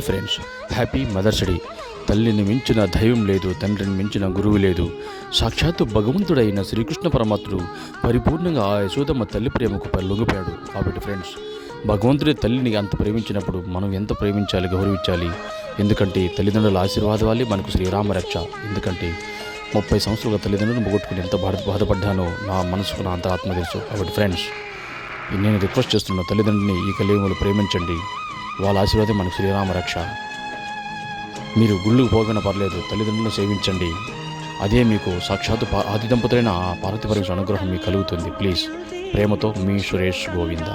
Hi friends, happy mother's day. తల్లిని మించిన దైవం లేదు, తండ్రిని మించిన గురువు లేదు. సాక్షాత్తు భగవంతుడైన శ్రీకృష్ణ పరమాత్ముడు పరిపూర్ణంగా ఆ యశోదమ్మ తల్లి ప్రేమకు లొంగిపోయాడు. కాబట్టి ఫ్రెండ్స్, భగవంతుడి తల్లిని అంత ప్రేమించినప్పుడు మనం ఎంత ప్రేమించాలి, గౌరవించాలి. ఎందుకంటే తల్లిదండ్రుల ఆశీర్వాదాలే మనకు శ్రీరామ రక్ష. ఎందుకంటే 30 సంవత్సరాలుగా తల్లిదండ్రులను పోగొట్టుకుని ఎంత బాధపడ్డానో నా మనసుకు నా అంతరాత్మ తెలుసు. కాబట్టి ఫ్రెండ్స్, నేను రిక్వెస్ట్ చేస్తున్న తల్లిదండ్రులని ఈ కలియుగంలో ప్రేమించండి. వాళ్ళ ఆశీర్వాదం మనకు శ్రీరామ రక్ష. మీరు గుళ్ళకు పోగన పర్లేదు, తల్లిదండ్రులను సేవించండి. అదే మీకు సాక్షాత్తు ఆది దంపతులైన పార్వతీ పరమేశ్వరుని అనుగ్రహం మీకు కలుగుతుంది. ప్లీజ్, ప్రేమతో మీ సురేష్ గోవింద.